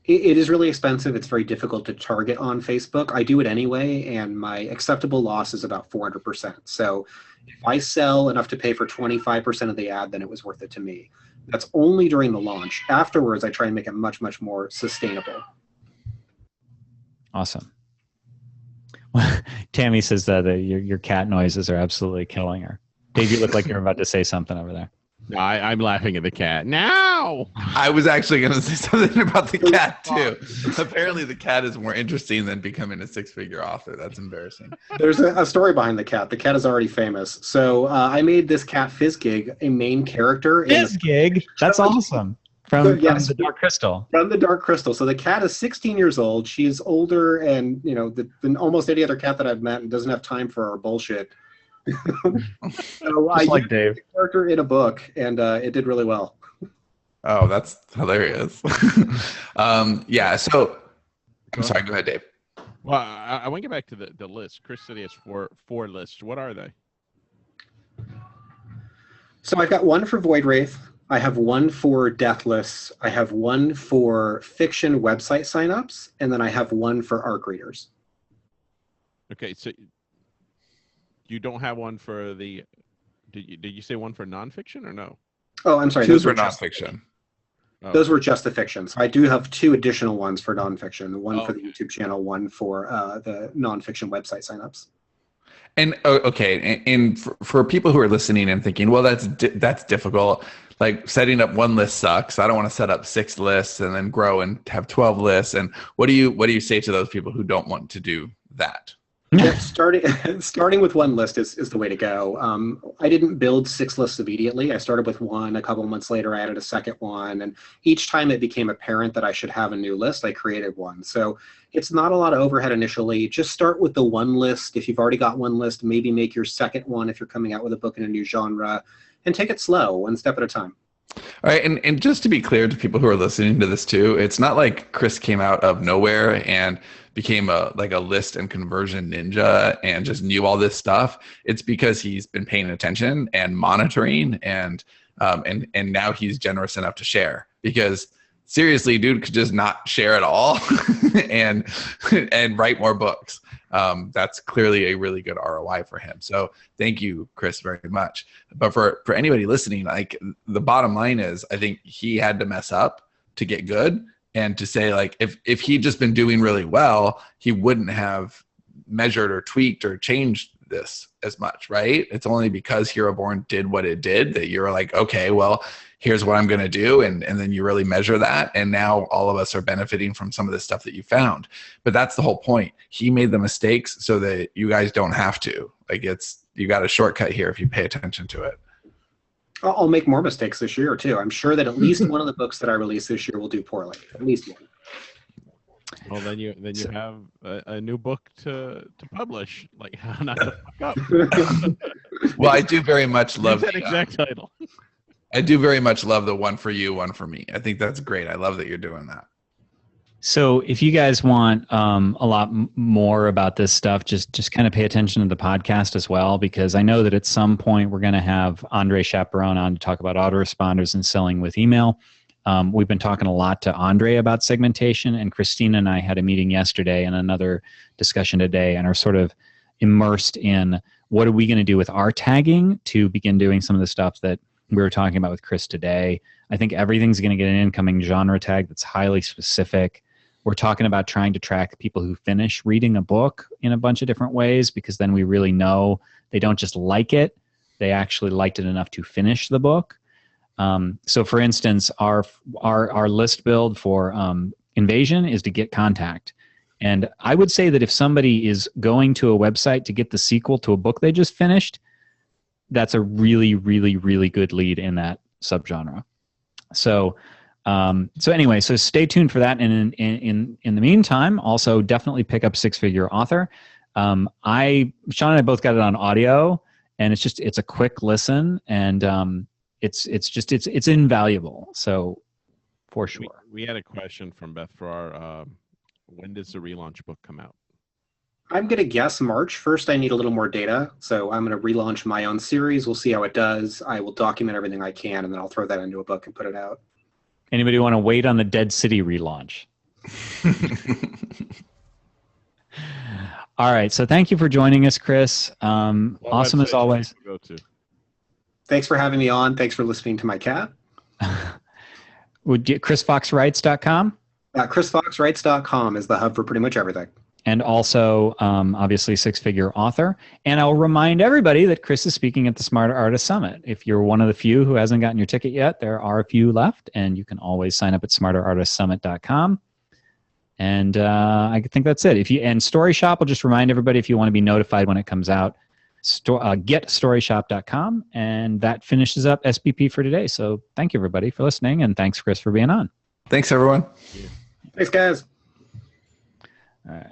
It is really expensive. It's very difficult to target on Facebook. I do it anyway, and my acceptable loss is about 400%. So if I sell enough to pay for 25% of the ad, then it was worth it to me. That's only during the launch. Afterwards, I try and make it much, much more sustainable. Awesome. Tammy says that your cat noises are absolutely killing her. Dave, you look like you're about to say something over there. No, I'm laughing at the cat. No! I was actually going to say something about the cat too. Apparently, the cat is more interesting than becoming a six-figure author. That's embarrassing. There's a story behind the cat. The cat is already famous. So I made this cat Fizzgig a main character. Fizzgig? That's awesome. From the Dark Crystal. From the Dark Crystal. So the cat is 16 years old. She's older and, than almost any other cat that I've met and doesn't have time for our bullshit. So I like used Dave. the character in a book, and it did really well. Oh, that's hilarious. Yeah, so I'm sorry, go ahead, Dave. Well, I want to get back to the list. Chris said he has four lists. What are they? So I've got one for Void Wraith. I have one for death lists. I have one for fiction website signups, and then I have one for ARC readers. Okay, so you don't have one for the. Did you say one for nonfiction or no? Oh, I'm sorry. Those were nonfiction. Those were just the fictions. I do have two additional ones for nonfiction. One for the YouTube channel, one for the nonfiction website signups. And okay, and for people who are listening and thinking, well, that's difficult. Like setting up one list sucks. I don't want to set up 6 lists and then grow and have 12 lists. And what do you say to those people who don't want to do that? Yeah, starting with one list is the way to go. I didn't build 6 lists immediately. I started with one. A couple of months later, I added a second one. And each time it became apparent that I should have a new list, I created one. So it's not a lot of overhead initially. Just start with the one list. If you've already got one list, maybe make your second one if you're coming out with a book in a new genre. And take it slow, one step at a time. All right, and just to be clear to people who are listening to this too, it's not like Chris came out of nowhere and became a list and conversion ninja and just knew all this stuff. It's because he's been paying attention and monitoring and now he's generous enough to share. Because seriously, dude could just not share at all and write more books. That's clearly a really good ROI for him. So thank you, Chris, very much. But for anybody listening, like the bottom line is, I think he had to mess up to get good, and to say like if he'd just been doing really well, he wouldn't have measured or tweaked or changed this as much, right? It's only because Hero Born did what it did that you're like, okay, well, here's what I'm going to do. And then you really measure that. And now all of us are benefiting from some of the stuff that you found. But that's the whole point. He made the mistakes so that you guys don't have to. Like you got a shortcut here if you pay attention to it. I'll make more mistakes this year too. I'm sure that at least one of the books that I release this year will do poorly. At least one. Well, then you have a new book to publish, like how not to fuck up. Well, I do very much love that exact title. I do very much love the one for you, one for me. I think that's great. I love that you're doing that. So if you guys want a lot more about this stuff, just kind of pay attention to the podcast as well, because I know that at some point we're going to have Andre Chaperone on to talk about autoresponders and selling with email. We've been talking a lot to Andre about segmentation, and Christina and I had a meeting yesterday and another discussion today, and are sort of immersed in what are we going to do with our tagging to begin doing some of the stuff that we were talking about with Chris today. I think everything's going to get an incoming genre tag that's highly specific. We're talking about trying to track people who finish reading a book in a bunch of different ways, because then we really know they don't just like it, they actually liked it enough to finish the book. So for instance, our list build for Invasion is to get contact. And I would say that if somebody is going to a website to get the sequel to a book they just finished, that's a really, really, really good lead in that subgenre. So anyway, so stay tuned for that. And in the meantime, also definitely pick up Six Figure Author. Sean and I both got it on audio, and it's a quick listen, and it's invaluable. So for sure. We had a question from Beth Farrar. When does the relaunch book come out? I'm going to guess March. First, I need a little more data. So I'm going to relaunch my own series. We'll see how it does. I will document everything I can, and then I'll throw that into a book and put it out. Anybody want to wait on the Dead City relaunch? All right. So thank you for joining us, Chris. Awesome as always. Go to. Thanks for having me on. Thanks for listening to my cat. Would you, ChrisFoxWrites.com? ChrisFoxWrites.com is the hub for pretty much everything. and also obviously six-figure author. And I'll remind everybody that Chris is speaking at the Smarter Artist Summit. If you're one of the few who hasn't gotten your ticket yet, there are a few left, and you can always sign up at smarterartistsummit.com. And I think that's it. And Story Shop, I'll just remind everybody, if you want to be notified when it comes out, getstoryshop.com. And that finishes up SPP for today. So thank you, everybody, for listening, and thanks, Chris, for being on. Thanks, everyone. Thanks, guys. All right.